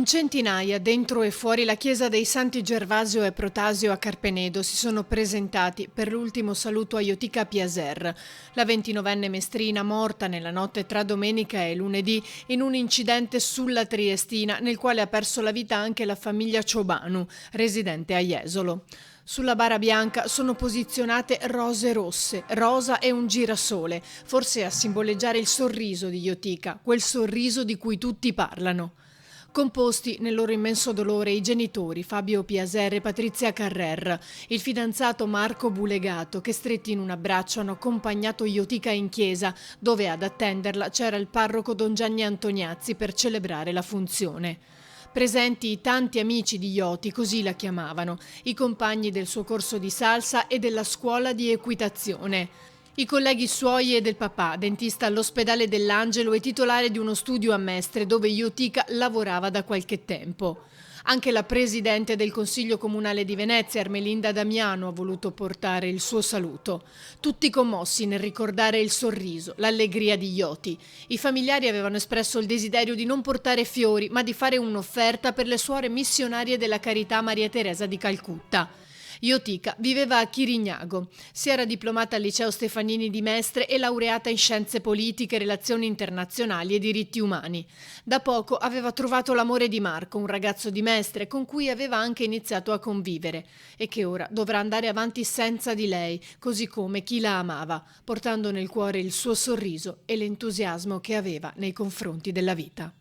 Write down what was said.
Centinaia, dentro e fuori la chiesa dei Santi Gervasio e Protasio a Carpenedo, si sono presentati per l'ultimo saluto a Iotica Piaser, la 29enne mestrina morta nella notte tra domenica e lunedì in un incidente sulla Triestina nel quale ha perso la vita anche la famiglia Ciobanu, residente a Jesolo. Sulla bara bianca sono posizionate rose rosse, rosa e un girasole, forse a simboleggiare il sorriso di Iotica, quel sorriso di cui tutti parlano. Composti nel loro immenso dolore i genitori Fabio Piaser e Patrizia Carrer, il fidanzato Marco Bulegato, che stretti in un abbraccio hanno accompagnato Iotica in chiesa, dove ad attenderla c'era il parroco Don Gianni Antoniazzi per celebrare la funzione. Presenti i tanti amici di Ioti, così la chiamavano, i compagni del suo corso di salsa e della scuola di equitazione. I colleghi suoi e del papà, dentista all'ospedale dell'Angelo e titolare di uno studio a Mestre dove Iotica lavorava da qualche tempo. Anche la presidente del Consiglio Comunale di Venezia, Ermelinda Damiano, ha voluto portare il suo saluto. Tutti commossi nel ricordare il sorriso, l'allegria di Ioti. I familiari avevano espresso il desiderio di non portare fiori, ma di fare un'offerta per le suore missionarie della Carità Maria Teresa di Calcutta. Iotica viveva a Chirignago, si era diplomata al liceo Stefanini di Mestre e laureata in scienze politiche, relazioni internazionali e diritti umani. Da poco aveva trovato l'amore di Marco, un ragazzo di Mestre con cui aveva anche iniziato a convivere e che ora dovrà andare avanti senza di lei, così come chi la amava, portando nel cuore il suo sorriso e l'entusiasmo che aveva nei confronti della vita.